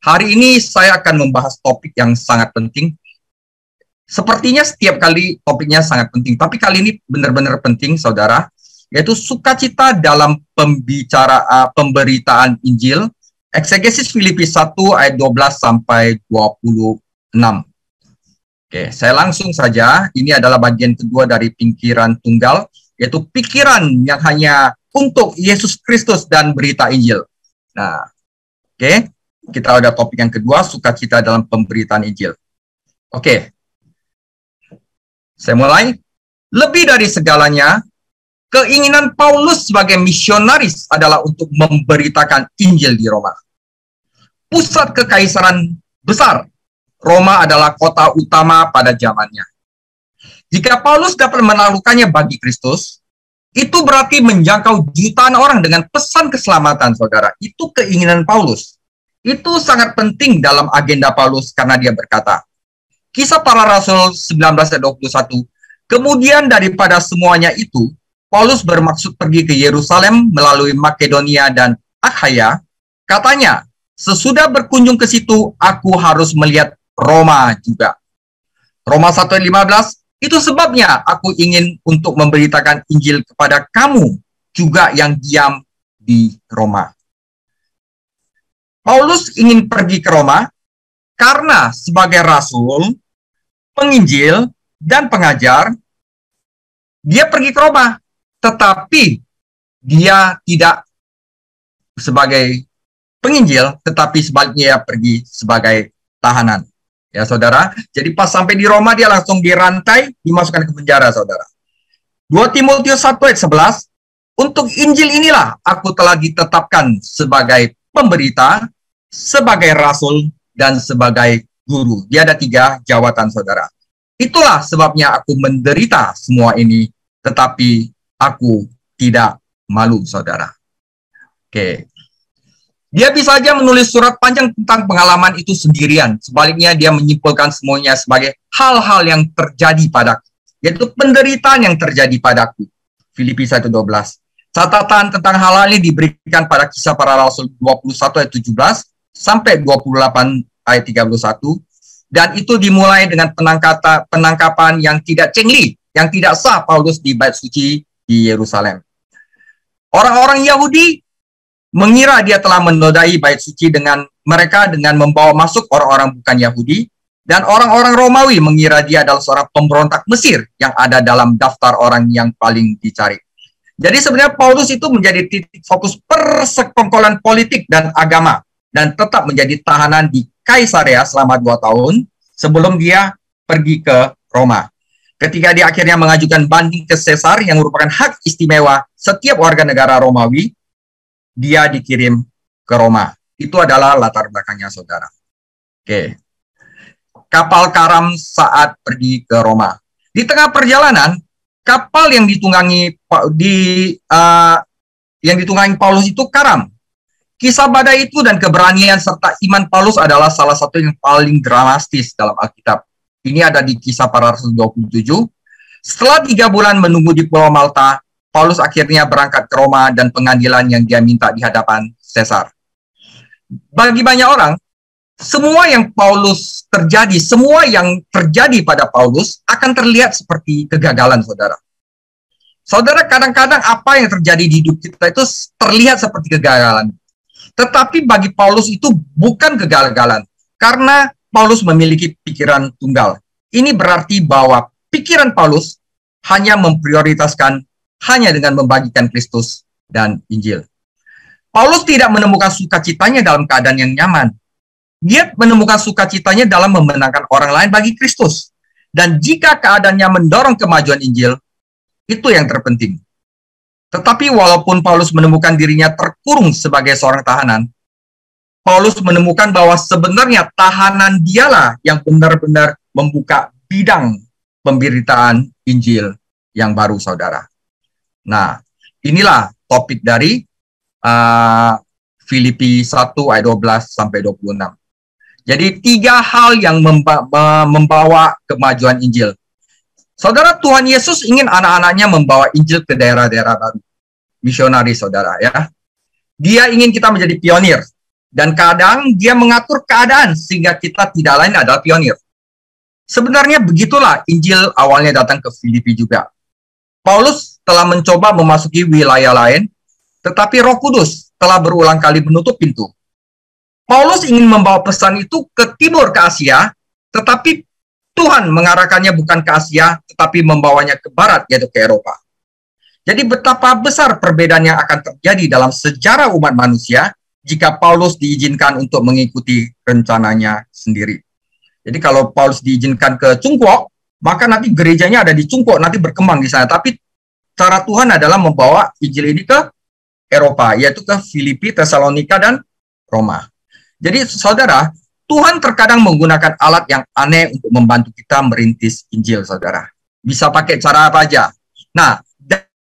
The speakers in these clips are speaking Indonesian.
Hari ini saya akan membahas topik yang sangat penting. Sepertinya setiap kali topiknya sangat penting, tapi kali ini benar-benar penting, saudara, yaitu sukacita dalam pemberitaan Injil, Eksegesis Filipi 1 ayat 12 sampai 26. Oke, saya langsung saja. Ini adalah bagian kedua dari pikiran tunggal, yaitu pikiran yang hanya untuk Yesus Kristus dan berita Injil. Nah, oke, kita ada topik yang kedua, sukacita dalam pemberitaan Injil. Oke, saya mulai. Lebih dari segalanya, keinginan Paulus sebagai misionaris adalah untuk memberitakan Injil di Roma. Pusat kekaisaran besar, Roma adalah kota utama pada zamannya. Jika Paulus dapat menaklukkannya bagi Kristus, itu berarti menjangkau jutaan orang dengan pesan keselamatan, saudara. Itu keinginan Paulus. Itu sangat penting dalam agenda Paulus karena dia berkata, Kisah Para Rasul 19:21, kemudian daripada semuanya itu, Paulus bermaksud pergi ke Yerusalem melalui Makedonia dan Akhaya. Katanya, sesudah berkunjung ke situ, aku harus melihat Roma juga. Roma 1:15, itu sebabnya aku ingin untuk memberitakan Injil kepada kamu juga yang diam di Roma. Paulus ingin pergi ke Roma karena sebagai rasul, penginjil, dan pengajar, dia pergi ke Roma. Tetapi dia tidak sebagai penginjil, tetapi sebaliknya dia pergi sebagai tahanan. Ya, saudara. Jadi pas sampai di Roma, dia langsung dirantai, dimasukkan ke penjara, saudara. 2 Timotius 1 ayat 11, untuk Injil inilah aku telah ditetapkan sebagai pemberita, sebagai rasul, dan sebagai guru. Dia ada 3 jawatan, saudara. Itulah sebabnya aku menderita semua ini, tetapi aku tidak malu, saudara. Oke. Dia bisa saja menulis surat panjang tentang pengalaman itu sendirian. Sebaliknya, dia menyimpulkan semuanya sebagai hal-hal yang terjadi padaku, yaitu penderitaan yang terjadi padaku. Filipi 1:12. Catatan tentang hal-hal ini diberikan pada Kisah Para Rasul 21 ayat 17 sampai 28 ayat 31. Dan itu dimulai dengan penangkapan yang tidak cengli, yang tidak sah Paulus di Bait Suci di Yerusalem. Orang-orang Yahudi mengira dia telah menodai Bait Suci dengan membawa masuk orang-orang bukan Yahudi, dan orang-orang Romawi mengira dia adalah seorang pemberontak Mesir yang ada dalam daftar orang yang paling dicari. Jadi sebenarnya Paulus itu menjadi titik fokus persekongkolan politik dan agama, dan tetap menjadi tahanan di Kaisarea selama 2 tahun sebelum dia pergi ke Roma. Ketika dia akhirnya mengajukan banding ke Kaisar yang merupakan hak istimewa setiap warga negara Romawi, dia dikirim ke Roma. Itu adalah latar belakangnya, saudara. Oke. Kapal karam saat pergi ke Roma. Di tengah perjalanan, kapal yang ditunggangi Paulus itu karam. Kisah badai itu dan keberanian serta iman Paulus adalah salah satu yang paling dramatis dalam Alkitab. Ini ada di Kisah Para Rasul 27. Setelah 3 bulan menunggu di Pulau Malta, Paulus akhirnya berangkat ke Roma dan pengadilan yang dia minta di hadapan Kaisar. Bagi banyak orang, semua yang terjadi pada Paulus akan terlihat seperti kegagalan, saudara. Saudara, kadang-kadang apa yang terjadi di hidup kita itu terlihat seperti kegagalan. Tetapi bagi Paulus itu bukan kegagalan, karena Paulus memiliki pikiran tunggal. Ini berarti bahwa pikiran Paulus hanya memprioritaskan hanya dengan membagikan Kristus dan Injil. Paulus tidak menemukan sukacitanya dalam keadaan yang nyaman. Dia menemukan sukacitanya dalam memenangkan orang lain bagi Kristus. Dan jika keadaannya mendorong kemajuan Injil, itu yang terpenting. Tetapi walaupun Paulus menemukan dirinya terkurung sebagai seorang tahanan, Paulus menemukan bahwa sebenarnya tahanan dialah yang benar-benar membuka bidang pemberitaan Injil yang baru, saudara. Nah, inilah topik dari Filipi 1 ayat 12 sampai 26. Jadi 3 hal yang membawa kemajuan Injil. Saudara, Tuhan Yesus ingin anak-anaknya membawa Injil ke daerah-daerah baru. Misionaris, saudara, ya. Dia ingin kita menjadi pionir. Dan kadang dia mengatur keadaan sehingga kita tidak lain adalah pionir. Sebenarnya begitulah Injil awalnya datang ke Filipi juga. Paulus telah mencoba memasuki wilayah lain, tetapi Roh Kudus telah berulang kali menutup pintu. Paulus ingin membawa pesan itu ke timur, ke Asia, tetapi Tuhan mengarahkannya bukan ke Asia, tetapi membawanya ke barat, yaitu ke Eropa. Jadi betapa besar perbedaan yang akan terjadi dalam sejarah umat manusia jika Paulus diizinkan untuk mengikuti rencananya sendiri. Jadi kalau Paulus diizinkan ke Cungkok, maka nanti gerejanya ada di Cungkok, nanti berkembang di sana. Tapi cara Tuhan adalah membawa Injil ini ke Eropa, yaitu ke Filipi, Tesalonika, dan Roma. Jadi saudara, Tuhan terkadang menggunakan alat yang aneh untuk membantu kita merintis Injil, saudara. Bisa pakai cara apa aja. Nah,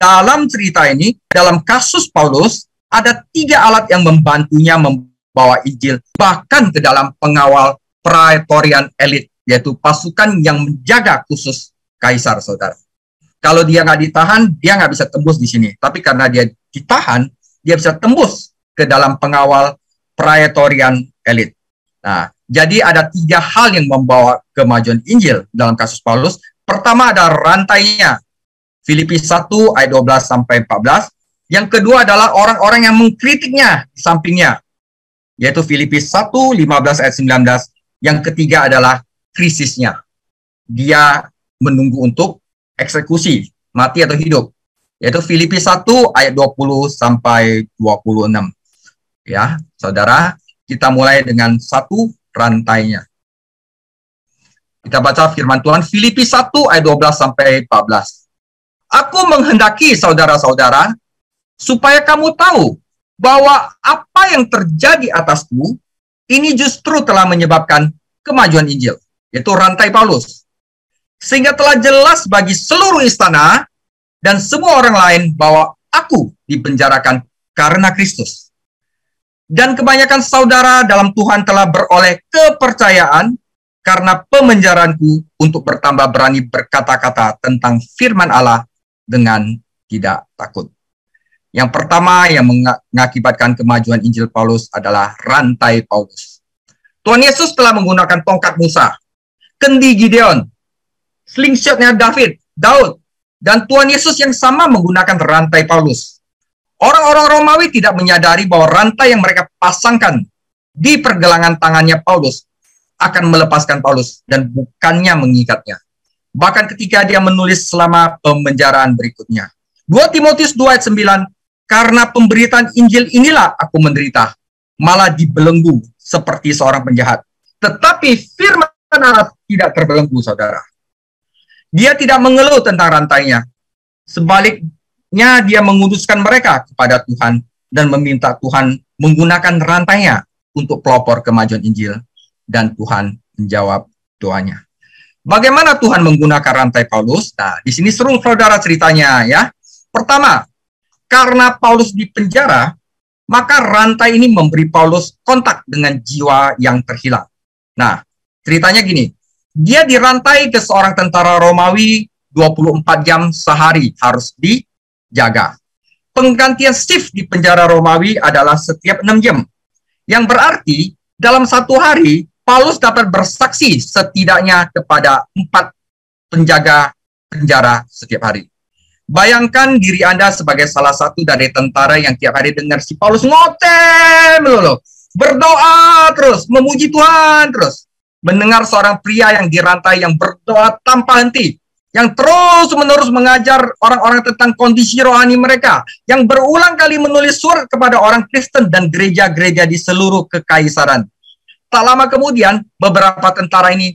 dalam cerita ini, dalam kasus Paulus, ada 3 alat yang membantunya membawa Injil, bahkan ke dalam pengawal praetorian elit, yaitu pasukan yang menjaga khusus kaisar, saudara. Kalau dia nggak ditahan, dia nggak bisa tembus di sini. Tapi karena dia ditahan, dia bisa tembus ke dalam pengawal praetorian elit. Nah, jadi ada 3 hal yang membawa kemajuan Injil dalam kasus Paulus. Pertama ada rantainya, Filipi 1 ayat 12 sampai 14. Yang kedua adalah orang-orang yang mengkritiknya di sampingnya, yaitu Filipi 1, 15 ayat 19. Yang ketiga adalah krisisnya. Dia menunggu untuk eksekusi, mati atau hidup, yaitu Filipi 1 ayat 20 sampai 26. Ya, saudara, kita mulai dengan 1 rantainya. Kita baca firman Tuhan, Filipi 1 ayat 12 sampai 14. Aku menghendaki saudara-saudara supaya kamu tahu bahwa apa yang terjadi atasku ini justru telah menyebabkan kemajuan Injil, yaitu rantai Paulus. Sehingga telah jelas bagi seluruh istana dan semua orang lain bahwa aku dipenjarakan karena Kristus. Dan kebanyakan saudara dalam Tuhan telah beroleh kepercayaan karena pemenjaraanku untuk bertambah berani berkata-kata tentang firman Allah dengan tidak takut. Yang pertama yang mengakibatkan kemajuan Injil Paulus adalah rantai Paulus. Tuhan Yesus telah menggunakan tongkat Musa, kendi Gideon, slingshotnya Daud, dan Tuhan Yesus yang sama menggunakan rantai Paulus. Orang-orang Romawi tidak menyadari bahwa rantai yang mereka pasangkan di pergelangan tangannya Paulus akan melepaskan Paulus dan bukannya mengikatnya. Bahkan ketika dia menulis selama pemenjaraan berikutnya. 2 Timotius 2 ayat 9, karena pemberitaan Injil inilah aku menderita, malah dibelenggu seperti seorang penjahat. Tetapi firman Allah tidak terbelenggu, saudara. Dia tidak mengeluh tentang rantainya. Sebaliknya, dia menguduskan mereka kepada Tuhan dan meminta Tuhan menggunakan rantainya untuk pelopor kemajuan Injil. Dan Tuhan menjawab doanya. Bagaimana Tuhan menggunakan rantai Paulus? Nah, di sini seru saudara ceritanya ya. Pertama, karena Paulus di penjara, maka rantai ini memberi Paulus kontak dengan jiwa yang terhilang. Nah, ceritanya gini, dia dirantai ke seorang tentara Romawi 24 jam sehari harus dijaga. Penggantian shift di penjara Romawi adalah setiap 6 jam. Yang berarti dalam 1 hari, Paulus dapat bersaksi setidaknya kepada 4 penjaga penjara setiap hari. Bayangkan diri Anda sebagai salah satu dari tentara yang tiap hari dengar si Paulus ngoteh melulu, berdoa terus, memuji Tuhan terus. Mendengar seorang pria yang dirantai yang berdoa tanpa henti, yang terus-menerus mengajar orang-orang tentang kondisi rohani mereka, yang berulang kali menulis surat kepada orang Kristen dan gereja-gereja di seluruh kekaisaran. Tak lama kemudian, beberapa tentara ini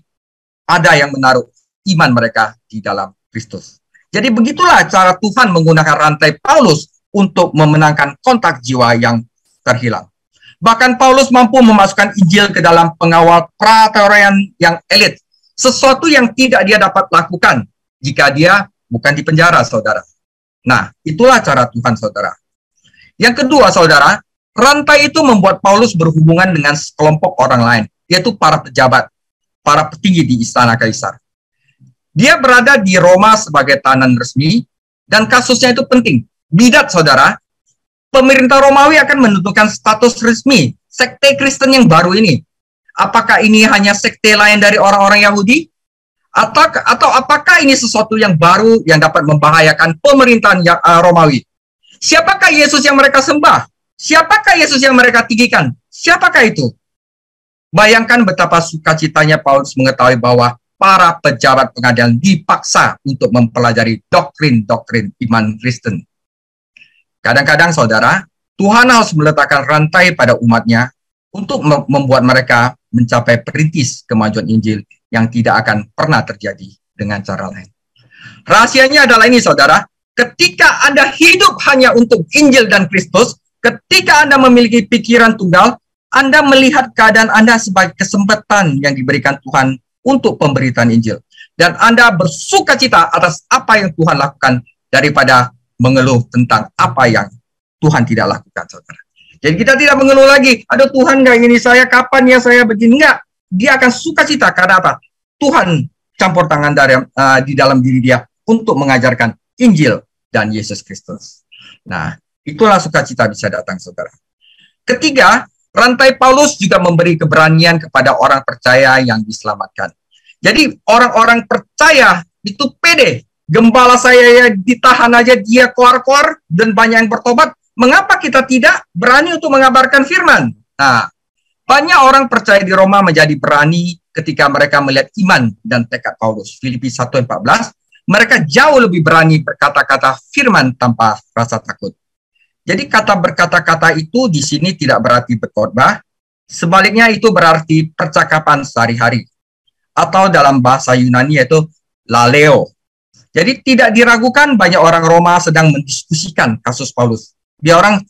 ada yang menaruh iman mereka di dalam Kristus. Jadi begitulah cara Tuhan menggunakan rantai Paulus untuk memenangkan kontak jiwa yang terhilang. Bahkan Paulus mampu memasukkan Injil ke dalam pengawal praetorian yang elit. Sesuatu yang tidak dia dapat lakukan jika dia bukan di penjara, saudara. Nah, itulah cara Tuhan, saudara. Yang kedua, saudara, rantai itu membuat Paulus berhubungan dengan sekelompok orang lain, yaitu para pejabat, para petinggi di istana kaisar. Dia berada di Roma sebagai tahanan resmi, dan kasusnya itu penting. Bidat, saudara, pemerintah Romawi akan menentukan status resmi sekte Kristen yang baru ini? Apakah ini hanya sekte lain dari orang-orang Yahudi? Atau apakah ini sesuatu yang baru yang dapat membahayakan pemerintahan Romawi? Siapakah Yesus yang mereka sembah? Siapakah Yesus yang mereka tinggikan? Siapakah itu? Bayangkan betapa sukacitanya Paulus mengetahui bahwa para pejabat pengadilan dipaksa untuk mempelajari doktrin-doktrin iman Kristen. Kadang-kadang, saudara, Tuhan harus meletakkan rantai pada umatnya untuk membuat mereka mencapai perintis kemajuan Injil yang tidak akan pernah terjadi dengan cara lain. Rahasianya adalah ini, saudara. Ketika Anda hidup hanya untuk Injil dan Kristus, ketika Anda memiliki pikiran tunggal, Anda melihat keadaan Anda sebagai kesempatan yang diberikan Tuhan untuk pemberitaan Injil. Dan Anda bersukacita atas apa yang Tuhan lakukan daripada mengeluh tentang apa yang Tuhan tidak lakukan, saudara. Jadi kita tidak mengeluh lagi, aduh Tuhan nggak ingini saya, kapan ya saya begini. Enggak, dia akan sukacita karena apa? Tuhan campur tangan di dalam diri dia untuk mengajarkan Injil dan Yesus Kristus. Nah, itulah sukacita bisa datang, saudara. Ketiga, rantai Paulus juga memberi keberanian kepada orang percaya yang diselamatkan. Jadi orang-orang percaya itu pede. Gembala saya ya ditahan aja dia keluar-keluar dan banyak yang bertobat. Mengapa kita tidak berani untuk mengabarkan firman? Nah, banyak orang percaya di Roma menjadi berani ketika mereka melihat iman dan tekad Paulus. Filipi 1:14, mereka jauh lebih berani berkata-kata firman tanpa rasa takut. Jadi kata berkata-kata itu di sini tidak berarti berkhotbah, sebaliknya itu berarti percakapan sehari-hari. Atau dalam bahasa Yunani yaitu laleo. Jadi tidak diragukan banyak orang Roma sedang mendiskusikan kasus Paulus. Dia orang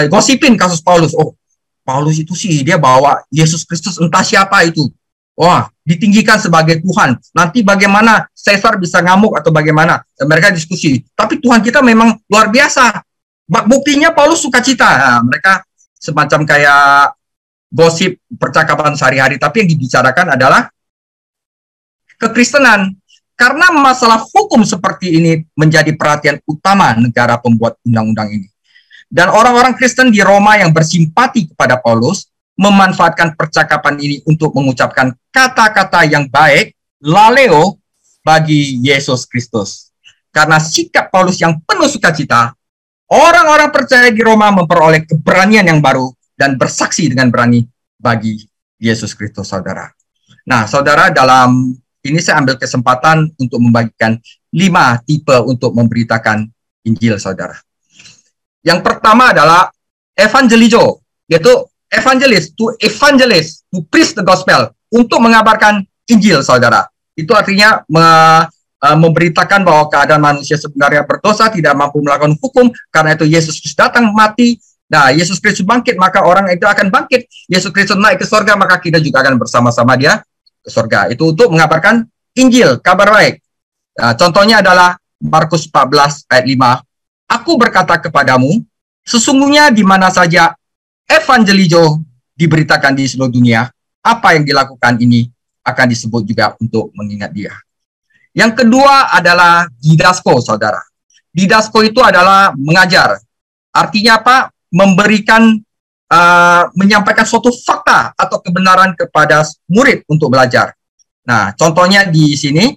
gosipin kasus Paulus. Oh, Paulus itu sih dia bawa Yesus Kristus entah siapa itu. Wah, ditinggikan sebagai Tuhan. Nanti bagaimana Caesar bisa ngamuk atau bagaimana? Dan mereka diskusi. Tapi Tuhan kita memang luar biasa. Buktinya Paulus sukacita. Nah, mereka semacam kayak gosip percakapan sehari-hari. Tapi yang dibicarakan adalah kekristenan. Karena masalah hukum seperti ini menjadi perhatian utama negara pembuat undang-undang ini. Dan orang-orang Kristen di Roma yang bersimpati kepada Paulus memanfaatkan percakapan ini untuk mengucapkan kata-kata yang baik, laleo, bagi Yesus Kristus. Karena sikap Paulus yang penuh sukacita, orang-orang percaya di Roma memperoleh keberanian yang baru dan bersaksi dengan berani bagi Yesus Kristus, saudara. Nah, saudara, dalam ini saya ambil kesempatan untuk membagikan 5 tipe untuk memberitakan Injil, saudara. Yang pertama adalah evangelizo, yaitu evangelis, to preach the gospel, untuk mengabarkan Injil, saudara. Itu artinya memberitakan bahwa keadaan manusia sebenarnya berdosa, tidak mampu melakukan hukum, karena itu Yesus Kristus datang mati. Nah, Yesus Kristus bangkit, maka orang itu akan bangkit. Yesus Kristus naik ke surga, maka kita juga akan bersama-sama dia ke surga. Itu untuk mengabarkan Injil, kabar baik. Nah, contohnya adalah Markus 14 ayat 5. Aku berkata kepadamu, sesungguhnya di mana saja evangelizo diberitakan di seluruh dunia, apa yang dilakukan ini akan disebut juga untuk mengingat dia. Yang kedua adalah didasko, saudara. Didasko itu adalah mengajar. Artinya apa? Memberikan, menyampaikan suatu fakta atau kebenaran kepada murid untuk belajar. Nah, contohnya di sini,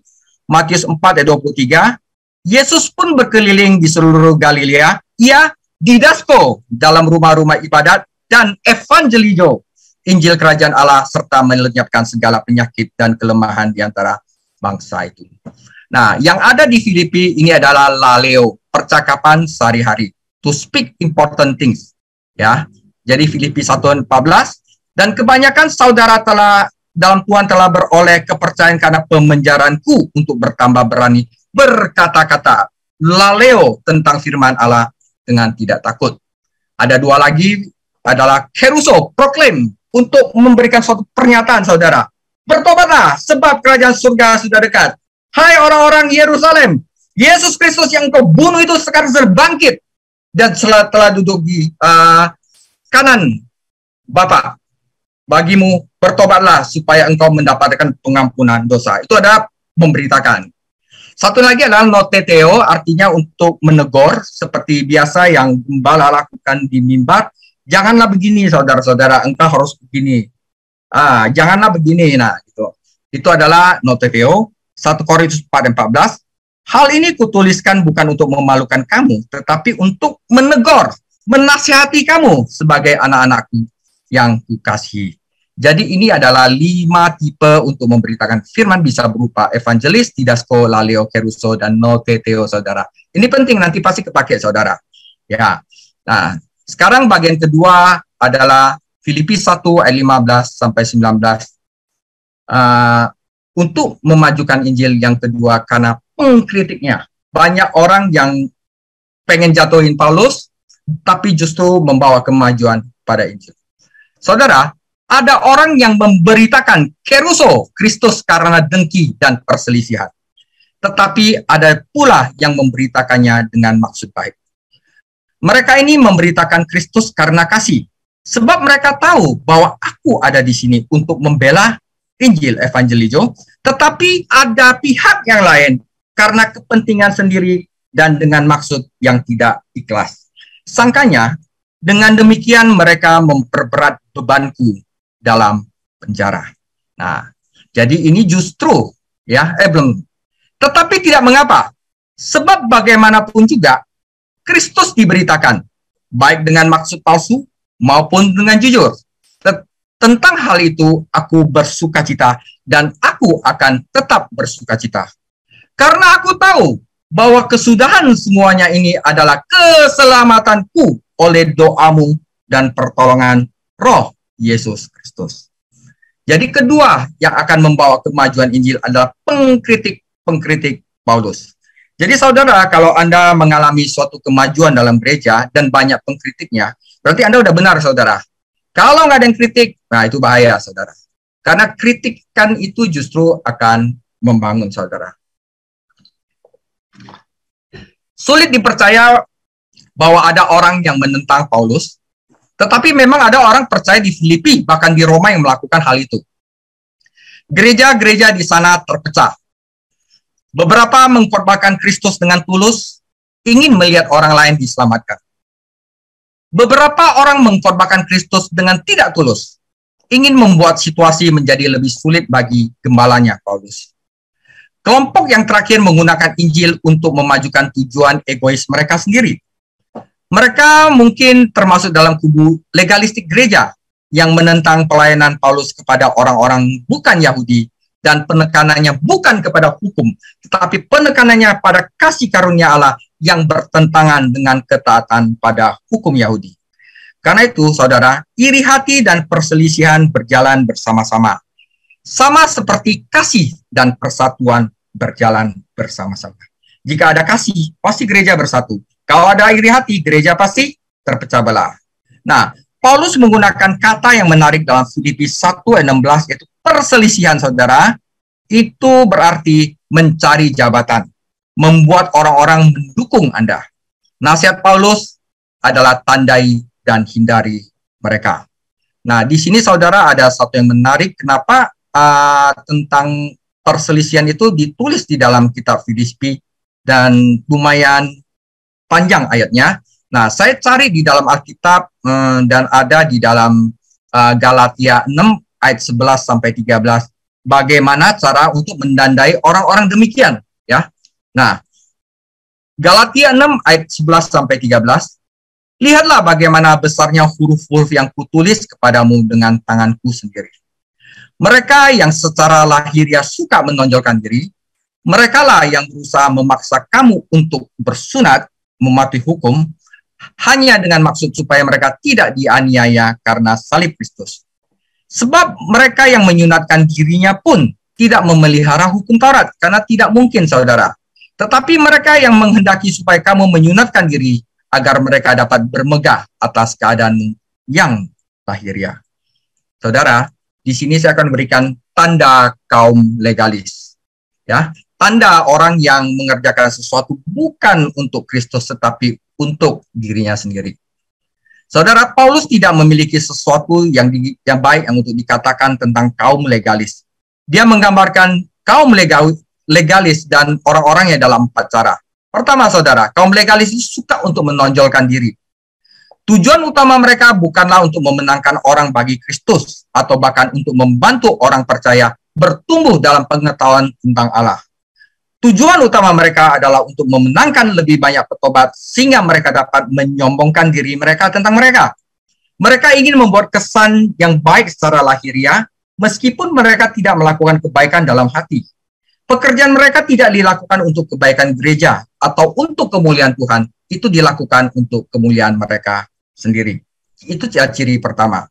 Matius 4 ayat 23, Yesus pun berkeliling di seluruh Galilea, ia didasko dalam rumah-rumah ibadat dan evangelizo, Injil kerajaan Allah, serta melenyapkan segala penyakit dan kelemahan di antara bangsa itu. Nah, yang ada di Filipi ini adalah laleo, percakapan sehari-hari, to speak important things. Ya, jadi Filipi 1:14, dan kebanyakan saudara dalam Tuhan telah beroleh kepercayaan karena pemenjaraanku untuk bertambah berani berkata-kata laleo tentang firman Allah dengan tidak takut. Ada 2 lagi adalah keruso, proclaim, untuk memberikan suatu pernyataan, saudara. Bertobatlah sebab kerajaan surga sudah dekat. Hai orang-orang Yerusalem, Yesus Kristus yang kau bunuh itu sekarang sudah bangkit dan telah duduk di kanan Bapa. Bagimu bertobatlah supaya engkau mendapatkan pengampunan dosa. Itu adalah memberitakan. Satu lagi adalah noteteo, artinya untuk menegur seperti biasa yang gembala lakukan di mimbar. Janganlah begini, saudara-saudara, engkau harus begini. Janganlah begini. Nah, itu adalah noteveo 1 Korintus 4:14. Hal ini kutuliskan bukan untuk memalukan kamu, tetapi untuk menegur, menasihati kamu sebagai anak-anakku yang kukasihi. Jadi ini adalah 5 tipe untuk memberitakan firman, bisa berupa evangelis, didasko, laleo, keruso, dan noteteo, saudara. Ini penting, nanti pasti kepake, saudara. Ya. Nah, sekarang bagian kedua adalah Filipi 1 ayat 15 sampai 19. Untuk memajukan Injil yang kedua karena pengkritiknya. Banyak orang yang pengen jatuhin Paulus, tapi justru membawa kemajuan pada Injil. Saudara, ada orang yang memberitakan keruso, Kristus karena dengki dan perselisihan. Tetapi ada pula yang memberitakannya dengan maksud baik. Mereka ini memberitakan Kristus karena kasih. Sebab mereka tahu bahwa aku ada di sini untuk membela Injil Evangelizo, tetapi ada pihak yang lain karena kepentingan sendiri dan dengan maksud yang tidak ikhlas. Sangkanya, dengan demikian mereka memperberat bebanku dalam penjara. Nah, jadi ini justru, belum. Tetapi tidak mengapa, sebab bagaimanapun juga, Kristus diberitakan, baik dengan maksud palsu maupun dengan jujur. Tentang hal itu, aku bersukacita dan aku akan tetap bersukacita. Karena aku tahu bahwa kesudahan semuanya ini adalah keselamatanku oleh doamu dan pertolongan Roh Yesus Kristus. Jadi kedua yang akan membawa kemajuan Injil adalah pengkritik Paulus. Jadi saudara, kalau Anda mengalami suatu kemajuan dalam gereja dan banyak pengkritiknya, berarti Anda udah benar, saudara. Kalau nggak ada yang kritik, nah itu bahaya, saudara. Karena kritikan itu justru akan membangun, saudara. Sulit dipercaya bahwa ada orang yang menentang Paulus, tetapi memang ada orang percaya di Filipi, bahkan di Roma yang melakukan hal itu. Gereja-gereja di sana terpecah. Beberapa mengkorbankan Kristus dengan tulus, ingin melihat orang lain diselamatkan. Beberapa orang mengkorbankan Kristus dengan tidak tulus, ingin membuat situasi menjadi lebih sulit bagi gembalanya Paulus. Kelompok yang terakhir menggunakan Injil untuk memajukan tujuan egois mereka sendiri. Mereka mungkin termasuk dalam kubu legalistik gereja yang menentang pelayanan Paulus kepada orang-orang bukan Yahudi dan penekanannya bukan kepada hukum, tetapi penekanannya pada kasih karunia Allah yang bertentangan dengan ketaatan pada hukum Yahudi. Karena itu, saudara, iri hati dan perselisihan berjalan bersama-sama. Sama seperti kasih dan persatuan berjalan bersama-sama. Jika ada kasih, pasti gereja bersatu. Kalau ada iri hati, gereja pasti terpecah belah. Nah, Paulus menggunakan kata yang menarik dalam Filipi 1 ayat 16, yaitu perselisihan, saudara. Itu berarti mencari jabatan, membuat orang-orang mendukung Anda. Nasihat Paulus adalah tandai dan hindari mereka. Nah, di sini saudara ada satu yang menarik, kenapa tentang perselisihan itu ditulis di dalam kitab Filipi dan lumayan panjang ayatnya. Nah, saya cari di dalam Alkitab dan ada di dalam Galatia 6 ayat 11 sampai 13 bagaimana cara untuk mendandai orang-orang demikian, ya. Nah, Galatia 6 ayat 11 sampai 13, lihatlah bagaimana besarnya huruf-huruf yang kutulis kepadamu dengan tanganku sendiri. Mereka yang secara lahiriah suka menonjolkan diri, merekalah yang berusaha memaksa kamu untuk bersunat, mematuhi hukum, hanya dengan maksud supaya mereka tidak dianiaya karena salib Kristus. Sebab mereka yang menyunatkan dirinya pun tidak memelihara hukum Taurat, karena tidak mungkin, saudara. Tetapi mereka yang menghendaki supaya kamu menyunatkan diri, agar mereka dapat bermegah atas keadaanmu yang lahiriah. Saudara, di sini saya akan berikan tanda kaum legalis. Ya, tanda orang yang mengerjakan sesuatu bukan untuk Kristus, tetapi untuk dirinya sendiri. Saudara, Paulus tidak memiliki sesuatu yang baik yang untuk dikatakan tentang kaum legalis. Dia menggambarkan kaum legalis dan orang-orangnya dalam 4 cara. Pertama, saudara, kaum legalis itu suka untuk menonjolkan diri. Tujuan utama mereka bukanlah untuk memenangkan orang bagi Kristus atau bahkan untuk membantu orang percaya bertumbuh dalam pengetahuan tentang Allah. Tujuan utama mereka adalah untuk memenangkan lebih banyak petobat sehingga mereka dapat menyombongkan diri mereka tentang mereka. Mereka ingin membuat kesan yang baik secara lahiriah meskipun mereka tidak melakukan kebaikan dalam hati. Pekerjaan mereka tidak dilakukan untuk kebaikan gereja atau untuk kemuliaan Tuhan. Itu dilakukan untuk kemuliaan mereka sendiri. Itu ciri pertama.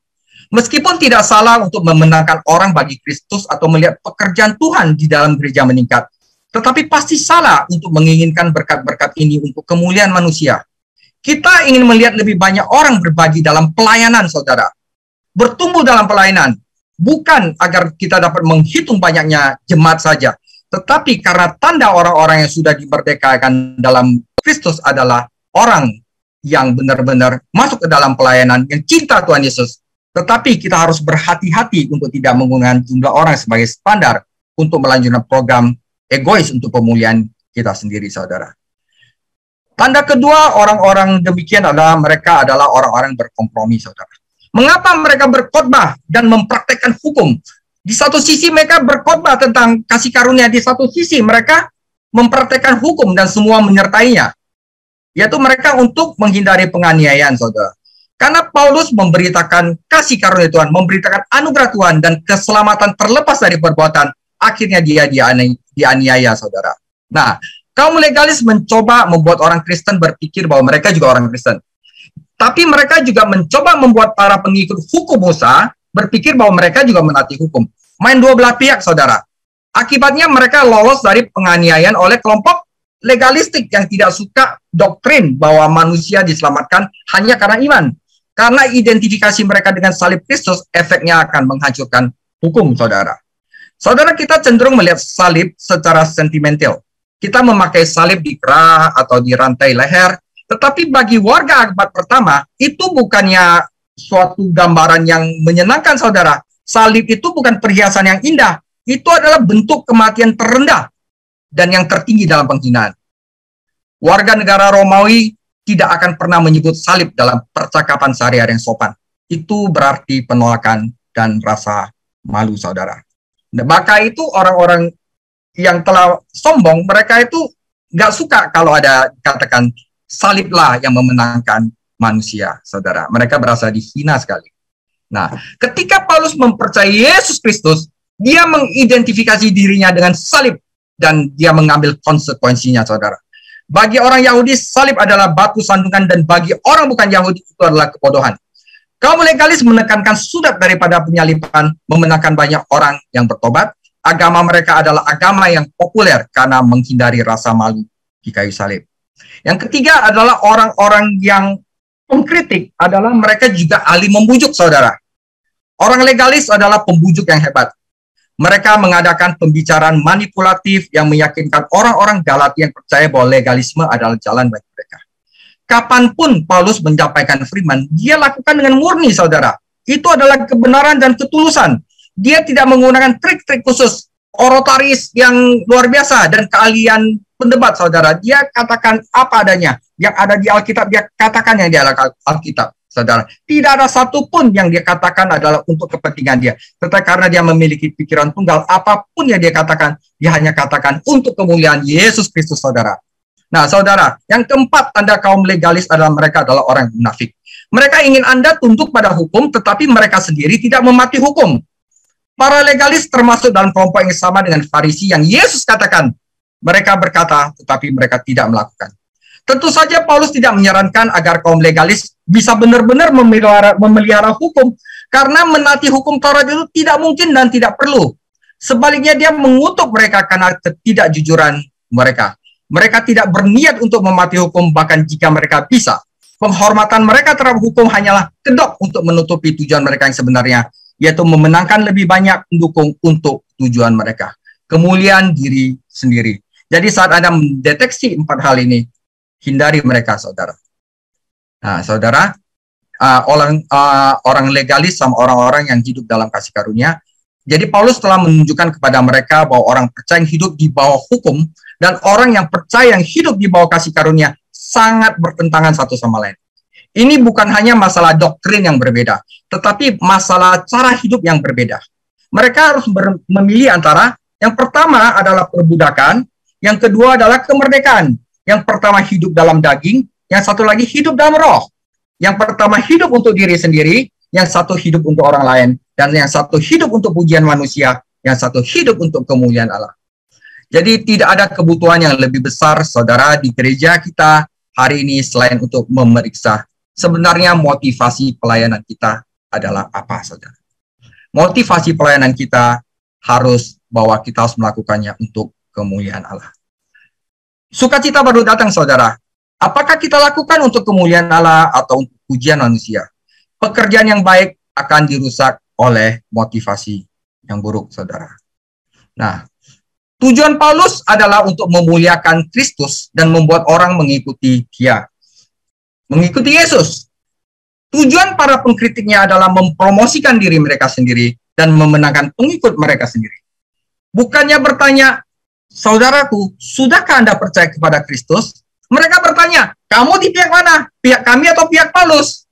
Meskipun tidak salah untuk memenangkan orang bagi Kristus atau melihat pekerjaan Tuhan di dalam gereja meningkat, tetapi pasti salah untuk menginginkan berkat-berkat ini untuk kemuliaan manusia. Kita ingin melihat lebih banyak orang berbagi dalam pelayanan, saudara. Bertumbuh dalam pelayanan, bukan agar kita dapat menghitung banyaknya jemaat saja, tetapi karena tanda orang-orang yang sudah dimerdekakan dalam Kristus adalah orang yang benar-benar masuk ke dalam pelayanan, yang cinta Tuhan Yesus. Tetapi kita harus berhati-hati untuk tidak menggunakan jumlah orang sebagai standar untuk melanjutkan program egois untuk pemulihan kita sendiri, saudara. Tanda kedua orang-orang demikian adalah mereka adalah orang-orang berkompromi, saudara. Mengapa mereka berkhotbah dan mempraktekkan hukum? Di satu sisi mereka berkhotbah tentang kasih karunia, di satu sisi mereka mempraktekkan hukum dan semua menyertainya. Yaitu mereka untuk menghindari penganiayaan, saudara. Karena Paulus memberitakan kasih karunia Tuhan, memberitakan anugerah Tuhan dan keselamatan terlepas dari perbuatan, akhirnya dia dianiaya, saudara. Nah, kaum legalis mencoba membuat orang Kristen berpikir bahwa mereka juga orang Kristen. Tapi mereka juga mencoba membuat para pengikut hukum Musa berpikir bahwa mereka juga menaati hukum. Main dua belah pihak, saudara. Akibatnya mereka lolos dari penganiayaan oleh kelompok legalistik yang tidak suka doktrin bahwa manusia diselamatkan hanya karena iman. Karena identifikasi mereka dengan salib Kristus, efeknya akan menghancurkan hukum, saudara. Saudara, kita cenderung melihat salib secara sentimental. Kita memakai salib di kerah atau di rantai leher, tetapi bagi warga abad pertama, itu bukannya suatu gambaran yang menyenangkan, saudara. Salib itu bukan perhiasan yang indah, itu adalah bentuk kematian terendah dan yang tertinggi dalam penghinaan. Warga negara Romawi tidak akan pernah menyebut salib dalam percakapan sehari-hari yang sopan. Itu berarti penolakan dan rasa malu, saudara. Maka itu orang-orang yang telah sombong, mereka itu nggak suka kalau ada katakan saliblah yang memenangkan manusia, saudara. Mereka berasa dihina sekali. Nah, ketika Paulus mempercayai Yesus Kristus, dia mengidentifikasi dirinya dengan salib dan dia mengambil konsekuensinya, saudara. Bagi orang Yahudi, salib adalah batu sandungan dan bagi orang bukan Yahudi itu adalah kebodohan. Kaum legalis menekankan sudat daripada penyaliban memenangkan banyak orang yang bertobat. Agama mereka adalah agama yang populer karena menghindari rasa malu di kayu salib. Yang ketiga adalah orang-orang yang pengkritik adalah mereka juga ahli membujuk, saudara. Orang legalis adalah pembujuk yang hebat. Mereka mengadakan pembicaraan manipulatif yang meyakinkan orang-orang Galatia yang percaya bahwa legalisme adalah jalan bagi mereka. Kapanpun Paulus menyampaikan firman, dia lakukan dengan murni, saudara. Itu adalah kebenaran dan ketulusan. Dia tidak menggunakan trik-trik khusus, oratoris yang luar biasa, dan keahlian pendebat, saudara. Dia katakan apa adanya. Yang ada di Alkitab, dia katakan yang di Alkitab, saudara. Tidak ada satupun yang dia katakan adalah untuk kepentingan dia. Tetapi karena dia memiliki pikiran tunggal, apapun yang dia katakan, dia hanya katakan untuk kemuliaan Yesus Kristus, saudara. Nah, saudara, yang keempat tanda kaum legalis adalah mereka adalah orang munafik. Mereka ingin Anda tunduk pada hukum, tetapi mereka sendiri tidak mematuhi hukum. Para legalis termasuk dalam kelompok yang sama dengan Farisi yang Yesus katakan, mereka berkata, tetapi mereka tidak melakukan. Tentu saja Paulus tidak menyarankan agar kaum legalis bisa benar-benar memelihara hukum, karena menaati hukum Taurat itu tidak mungkin dan tidak perlu. Sebaliknya dia mengutuk mereka karena ketidakjujuran mereka. Mereka tidak berniat untuk mematuhi hukum, bahkan jika mereka bisa. Penghormatan mereka terhadap hukum hanyalah kedok untuk menutupi tujuan mereka yang sebenarnya, yaitu memenangkan lebih banyak pendukung untuk tujuan mereka. Kemuliaan diri sendiri. Jadi saat Anda mendeteksi 4 hal ini, hindari mereka, saudara. Nah, saudara, orang legalis sama orang-orang yang hidup dalam kasih karunia. Jadi Paulus telah menunjukkan kepada mereka bahwa orang percaya yang hidup di bawah hukum dan orang yang percaya yang hidup di bawah kasih karunia sangat bertentangan satu sama lain. Ini bukan hanya masalah doktrin yang berbeda, tetapi masalah cara hidup yang berbeda. Mereka harus memilih antara yang pertama adalah perbudakan, yang kedua adalah kemerdekaan. Yang pertama hidup dalam daging, yang satu lagi hidup dalam roh. Yang pertama hidup untuk diri sendiri, yang satu hidup untuk orang lain, dan yang satu hidup untuk pujian manusia, yang satu hidup untuk kemuliaan Allah. Jadi tidak ada kebutuhan yang lebih besar, saudara, di gereja kita hari ini selain untuk memeriksa sebenarnya motivasi pelayanan kita adalah apa, saudara. Motivasi pelayanan kita harus bahwa kita harus melakukannya untuk kemuliaan Allah. Sukacita baru datang, saudara. Apakah kita lakukan untuk kemuliaan Allah atau untuk pujian manusia? Pekerjaan yang baik akan dirusak oleh motivasi yang buruk, saudara. Nah, tujuan Paulus adalah untuk memuliakan Kristus dan membuat orang mengikuti Dia. Mengikuti Yesus. Tujuan para pengkritiknya adalah mempromosikan diri mereka sendiri dan memenangkan pengikut mereka sendiri. Bukannya bertanya, saudaraku, sudahkah Anda percaya kepada Kristus? Mereka bertanya, kamu di pihak mana? Pihak kami atau pihak Paulus?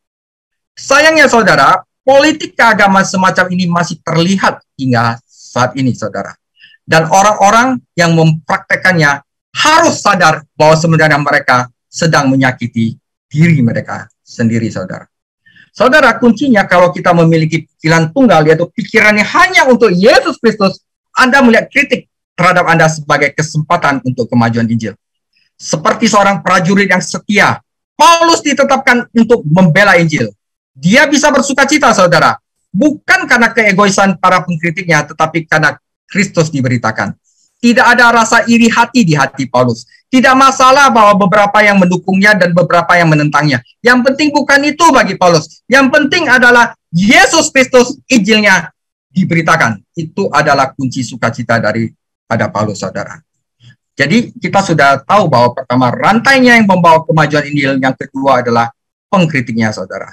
Sayangnya, saudara, politik keagamaan semacam ini masih terlihat hingga saat ini, saudara. Dan orang-orang yang mempraktekannya harus sadar bahwa sebenarnya mereka sedang menyakiti diri mereka sendiri, saudara. Saudara, kuncinya kalau kita memiliki pikiran tunggal, yaitu pikirannya hanya untuk Yesus Kristus, Anda melihat kritik terhadap Anda sebagai kesempatan untuk kemajuan Injil. Seperti seorang prajurit yang setia, Paulus ditetapkan untuk membela Injil. Dia bisa bersukacita, saudara, bukan karena keegoisan para pengkritiknya, tetapi karena Kristus diberitakan. Tidak ada rasa iri hati di hati Paulus. Tidak masalah bahwa beberapa yang mendukungnya dan beberapa yang menentangnya. Yang penting bukan itu bagi Paulus. Yang penting adalah Yesus Kristus, Injilnya diberitakan. Itu adalah kunci sukacita daripada Paulus, saudara. Jadi kita sudah tahu bahwa pertama rantainya yang membawa kemajuan Injil, yang kedua adalah pengkritiknya, saudara.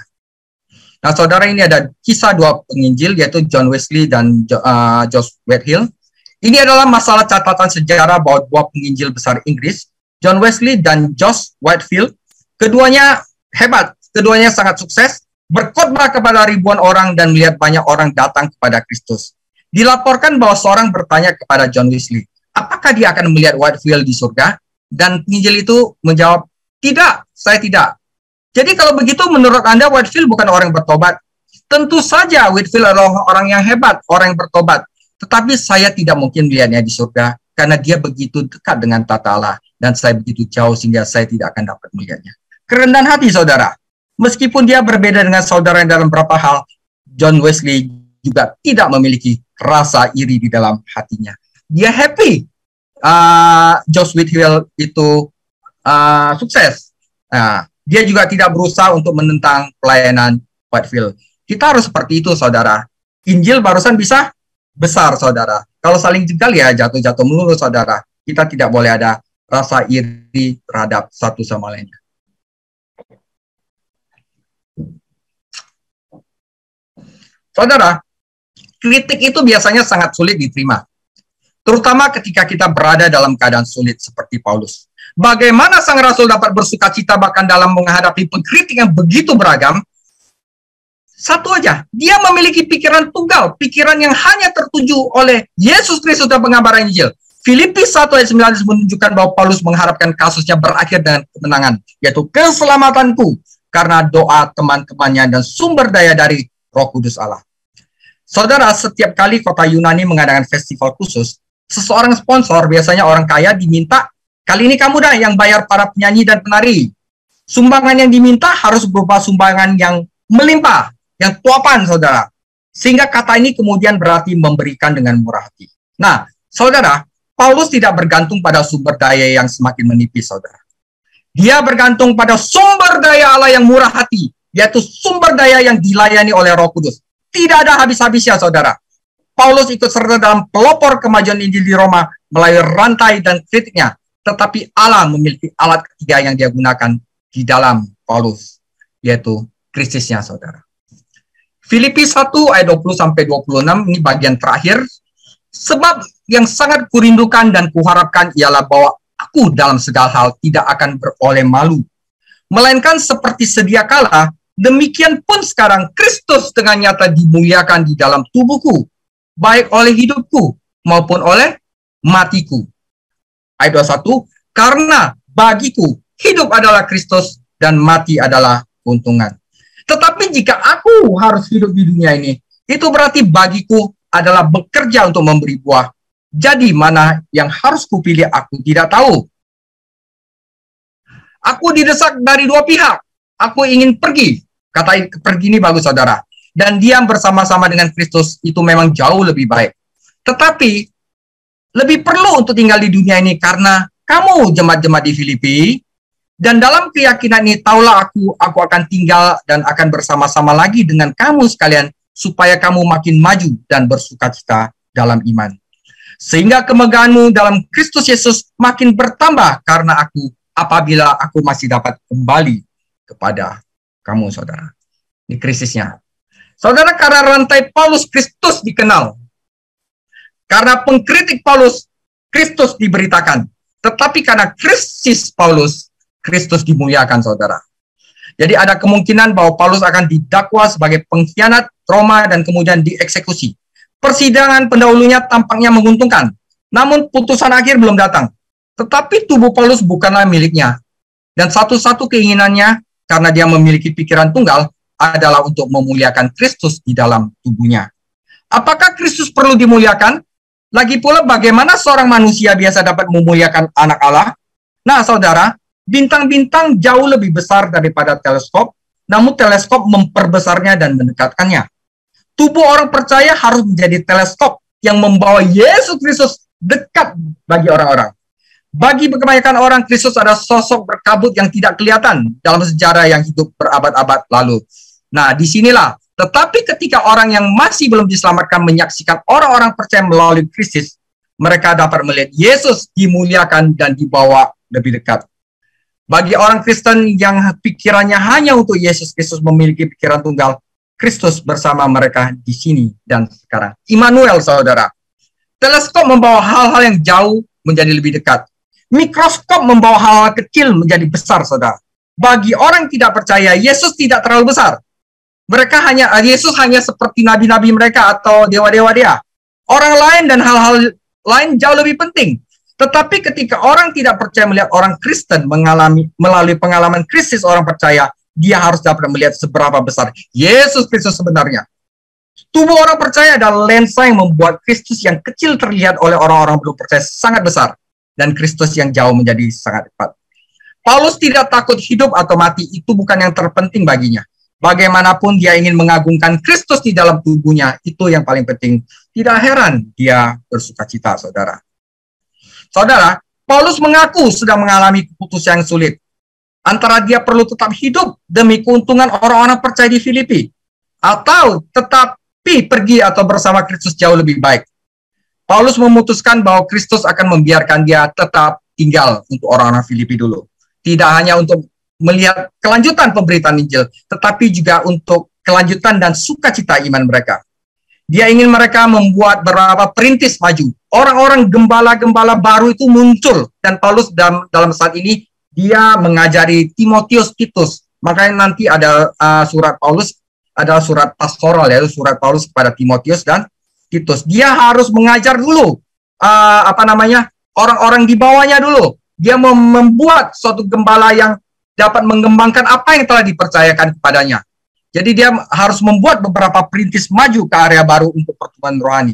Nah, saudara, ini ada kisah dua penginjil, yaitu John Wesley dan Josh Whitefield. Ini adalah masalah catatan sejarah bahwa dua penginjil besar Inggris, John Wesley dan Josh Whitefield. Keduanya hebat, keduanya sangat sukses, berkhotbah kepada ribuan orang dan melihat banyak orang datang kepada Kristus. Dilaporkan bahwa seorang bertanya kepada John Wesley, apakah dia akan melihat Whitefield di surga? Dan penginjil itu menjawab, tidak, saya tidak. Jadi kalau begitu menurut Anda Whitefield bukan orang yang bertobat? Tentu saja Whitefield adalah orang yang hebat, orang yang bertobat. Tetapi saya tidak mungkin melihatnya di surga karena dia begitu dekat dengan tata Allah dan saya begitu jauh sehingga saya tidak akan dapat melihatnya. Kerendahan hati, saudara. Meskipun dia berbeda dengan saudara yang dalam beberapa hal, John Wesley juga tidak memiliki rasa iri di dalam hatinya. Dia happy. Josh Whitefield itu sukses. Dia juga tidak berusaha untuk menentang pelayanan Whitefield. Kita harus seperti itu, saudara. Injil barusan bisa besar, saudara. Kalau saling jegal ya jatuh-jatuh melulu, saudara. Kita tidak boleh ada rasa iri terhadap satu sama lainnya. Saudara, kritik itu biasanya sangat sulit diterima. Terutama ketika kita berada dalam keadaan sulit seperti Paulus. Bagaimana sang rasul dapat bersukacita bahkan dalam menghadapi pengkritik yang begitu beragam? Satu aja, dia memiliki pikiran tunggal, pikiran yang hanya tertuju oleh Yesus Kristus dan pengabaran Injil. Filipi 1 ayat 9 menunjukkan bahwa Paulus mengharapkan kasusnya berakhir dengan kemenangan, yaitu keselamatanku, karena doa teman-temannya dan sumber daya dari Roh Kudus Allah. Saudara, setiap kali kota Yunani mengadakan festival khusus, seseorang sponsor, biasanya orang kaya, diminta, kali ini kamu dah yang bayar para penyanyi dan penari. Sumbangan yang diminta harus berupa sumbangan yang melimpah, yang tuapan, saudara. Sehingga kata ini kemudian berarti memberikan dengan murah hati. Nah, saudara, Paulus tidak bergantung pada sumber daya yang semakin menipis, saudara. Dia bergantung pada sumber daya Allah yang murah hati, yaitu sumber daya yang dilayani oleh Roh Kudus. Tidak ada habis-habisnya, saudara. Paulus ikut serta dalam pelopor kemajuan Injil di Roma melalui rantai dan kritiknya. Tetapi Allah memiliki alat ketiga yang dia gunakan di dalam Paulus, yaitu Kristusnya, saudara. Filipi 1 ayat 20-26 ini bagian terakhir. Sebab yang sangat kurindukan dan kuharapkan ialah bahwa aku dalam segala hal tidak akan beroleh malu, melainkan seperti sedia kala, demikian pun sekarang Kristus dengan nyata dimuliakan di dalam tubuhku, baik oleh hidupku maupun oleh matiku. Ayat 21, karena bagiku hidup adalah Kristus dan mati adalah keuntungan. Tetapi jika aku harus hidup di dunia ini, itu berarti bagiku adalah bekerja untuk memberi buah. Jadi mana yang harus kupilih aku tidak tahu. Aku didesak dari dua pihak. Aku ingin pergi. Kata pergi ini bagus, saudara. Dan diam bersama-sama dengan Kristus itu memang jauh lebih baik. Tetapi lebih perlu untuk tinggal di dunia ini karena kamu jemaat-jemaat di Filipi, dan dalam keyakinan ini taulah aku akan tinggal dan akan bersama-sama lagi dengan kamu sekalian supaya kamu makin maju dan bersukacita dalam iman. Sehingga kemegahanmu dalam Kristus Yesus makin bertambah karena aku, apabila aku masih dapat kembali kepada kamu, saudara. Ini krisisnya. Saudara, karena rantai Paulus, Kristus dikenal. Karena pengkritik Paulus, Kristus diberitakan. Tetapi karena krisis Paulus, Kristus dimuliakan, saudara. Jadi ada kemungkinan bahwa Paulus akan didakwa sebagai pengkhianat Roma dan kemudian dieksekusi. Persidangan pendahulunya tampaknya menguntungkan. Namun putusan akhir belum datang. Tetapi tubuh Paulus bukanlah miliknya. Dan satu-satu keinginannya, karena dia memiliki pikiran tunggal, adalah untuk memuliakan Kristus di dalam tubuhnya. Apakah Kristus perlu dimuliakan? Lagi pula bagaimana seorang manusia biasa dapat memuliakan anak Allah? Nah, saudara, bintang-bintang jauh lebih besar daripada teleskop, namun teleskop memperbesarnya dan mendekatkannya. Tubuh orang percaya harus menjadi teleskop yang membawa Yesus Kristus dekat bagi orang-orang. Bagi kebanyakan orang, Kristus adalah sosok berkabut yang tidak kelihatan dalam sejarah yang hidup berabad-abad lalu. Nah, disinilah. Tetapi ketika orang yang masih belum diselamatkan menyaksikan orang-orang percaya melalui Kristus, mereka dapat melihat Yesus dimuliakan dan dibawa lebih dekat. Bagi orang Kristen yang pikirannya hanya untuk Yesus Kristus memiliki pikiran tunggal, Kristus bersama mereka di sini dan sekarang. Immanuel, saudara. Teleskop membawa hal-hal yang jauh menjadi lebih dekat. Mikroskop membawa hal-hal kecil menjadi besar, saudara. Bagi orang yang tidak percaya, Yesus tidak terlalu besar. Yesus hanya seperti nabi-nabi mereka atau dewa-dewa dia. Orang lain dan hal-hal lain jauh lebih penting. Tetapi ketika orang tidak percaya melihat orang Kristen melalui pengalaman krisis orang percaya, dia harus dapat melihat seberapa besar Yesus Kristus sebenarnya. Tubuh orang percaya adalah lensa yang membuat Kristus yang kecil terlihat oleh orang-orang belum percaya sangat besar. Dan Kristus yang jauh menjadi sangat dekat. Paulus tidak takut hidup atau mati, itu bukan yang terpenting baginya. Bagaimanapun dia ingin mengagungkan Kristus di dalam tubuhnya, itu yang paling penting. Tidak heran dia bersukacita, saudara. Saudara, Paulus mengaku sedang mengalami keputusan yang sulit. Antara dia perlu tetap hidup demi keuntungan orang-orang percaya di Filipi, atau tetapi pergi atau bersama Kristus jauh lebih baik. Paulus memutuskan bahwa Kristus akan membiarkan dia tetap tinggal untuk orang-orang Filipi dulu. Tidak hanya untuk melihat kelanjutan pemberitaan Injil, tetapi juga untuk kelanjutan dan sukacita iman mereka. Dia ingin mereka membuat beberapa perintis maju. Orang-orang gembala-gembala baru itu muncul. Dan Paulus dalam saat ini, dia mengajari Timotius Titus. Makanya nanti ada surat Paulus, adalah surat pastoral, yaitu surat Paulus kepada Timotius dan Titus. Dia harus mengajar dulu orang-orang di bawahnya dulu. Dia membuat suatu gembala yang dapat mengembangkan apa yang telah dipercayakan kepadanya. Jadi dia harus membuat beberapa perintis maju ke area baru untuk pertumbuhan rohani.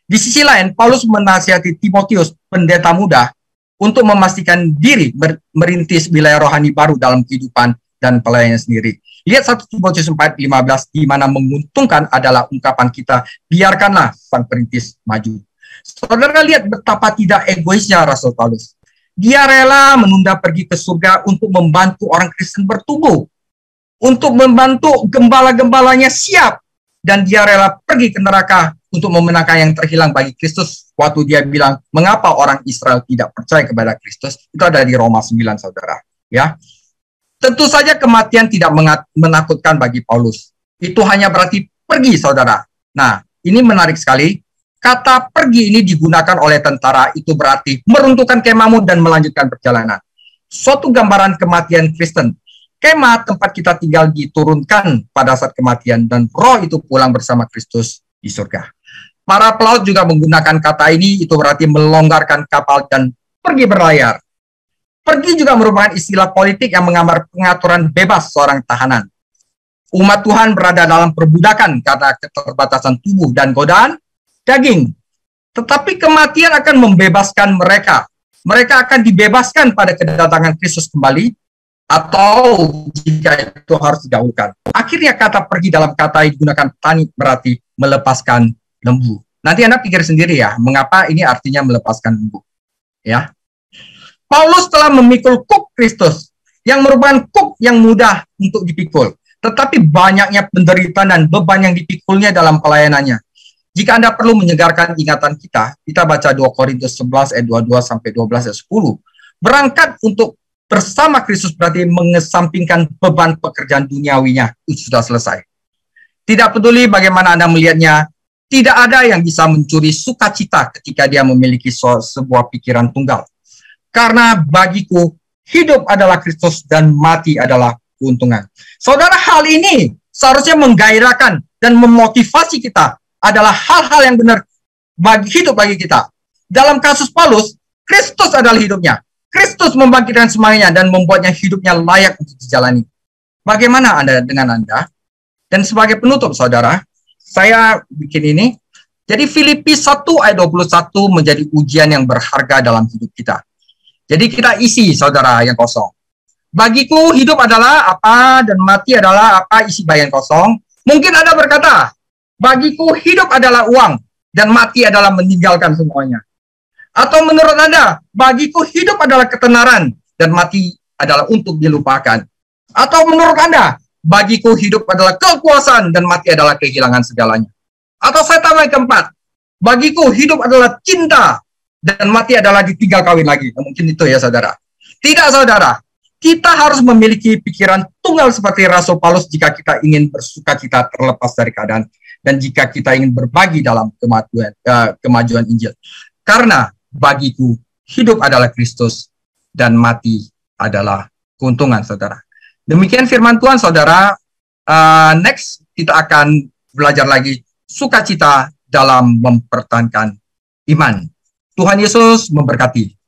Di sisi lain, Paulus menasihati Timotius, pendeta muda, untuk memastikan diri merintis wilayah rohani baru dalam kehidupan dan pelayanannya sendiri. Lihat 1 Timotius 4:15, di mana menguntungkan adalah ungkapan kita, biarkanlah sang perintis maju. Saudara lihat betapa tidak egoisnya Rasul Paulus. Dia rela menunda pergi ke surga untuk membantu orang Kristen bertumbuh. Untuk membantu gembala-gembalanya siap. Dan dia rela pergi ke neraka untuk memenangkan yang terhilang bagi Kristus. Waktu dia bilang, mengapa orang Israel tidak percaya kepada Kristus? Itu ada di Roma 9, saudara. Ya. Tentu saja kematian tidak menakutkan bagi Paulus. Itu hanya berarti pergi, saudara. Nah, ini menarik sekali. Kata pergi ini digunakan oleh tentara, itu berarti meruntuhkan kemahmu dan melanjutkan perjalanan. Suatu gambaran kematian Kristen. Kemah tempat kita tinggal diturunkan pada saat kematian dan roh itu pulang bersama Kristus di surga. Para pelaut juga menggunakan kata ini, itu berarti melonggarkan kapal dan pergi berlayar. Pergi juga merupakan istilah politik yang menggambar pengaturan bebas seorang tahanan. Umat Tuhan berada dalam perbudakan karena keterbatasan tubuh dan godaan daging. Tetapi kematian akan membebaskan mereka. Mereka akan dibebaskan pada kedatangan Kristus kembali, atau jika itu harus didahulukan. Akhirnya kata pergi dalam kata yang digunakan petani berarti melepaskan lembu. Nanti Anda pikir sendiri ya, mengapa ini artinya melepaskan lembu. Ya. Paulus telah memikul kuk Kristus, yang merupakan kuk yang mudah untuk dipikul. Tetapi banyaknya penderitaan dan beban yang dipikulnya dalam pelayanannya. Jika Anda perlu menyegarkan ingatan kita baca 2 Korintus 11 ayat 22 sampai 12 ayat 10. Berangkat untuk bersama Kristus berarti mengesampingkan beban pekerjaan duniawinya, itu sudah selesai. Tidak peduli bagaimana Anda melihatnya, tidak ada yang bisa mencuri sukacita ketika dia memiliki sebuah pikiran tunggal. Karena bagiku, hidup adalah Kristus dan mati adalah keuntungan. Saudara, hal ini seharusnya menggairahkan dan memotivasi kita, adalah hal-hal yang benar hidup bagi kita. Dalam kasus Paulus, Kristus adalah hidupnya. Kristus membangkitkan semuanya dan membuatnya hidupnya layak untuk dijalani. Bagaimana Anda dengan Anda? Dan sebagai penutup, saudara, saya bikin ini. Jadi Filipi 1 ayat 21 menjadi ujian yang berharga dalam hidup kita. Jadi kita isi, saudara, yang kosong. Bagiku hidup adalah apa dan mati adalah apa, isi bagian kosong. Mungkin Anda berkata, bagiku hidup adalah uang dan mati adalah meninggalkan semuanya. Atau menurut Anda, bagiku hidup adalah ketenaran dan mati adalah untuk dilupakan. Atau menurut Anda, bagiku hidup adalah kekuasaan dan mati adalah kehilangan segalanya. Atau saya tambah yang keempat, bagiku hidup adalah cinta dan mati adalah ditinggal kawin lagi. Mungkin itu ya saudara. Tidak saudara, kita harus memiliki pikiran tunggal seperti Rasul Paulus jika kita ingin bersukacita terlepas dari keadaan dan jika kita ingin berbagi dalam kemajuan Injil. Karena bagiku hidup adalah Kristus dan mati adalah keuntungan, saudara. Demikian firman Tuhan, saudara. Next kita akan belajar lagi sukacita dalam mempertahankan iman. Tuhan Yesus memberkati.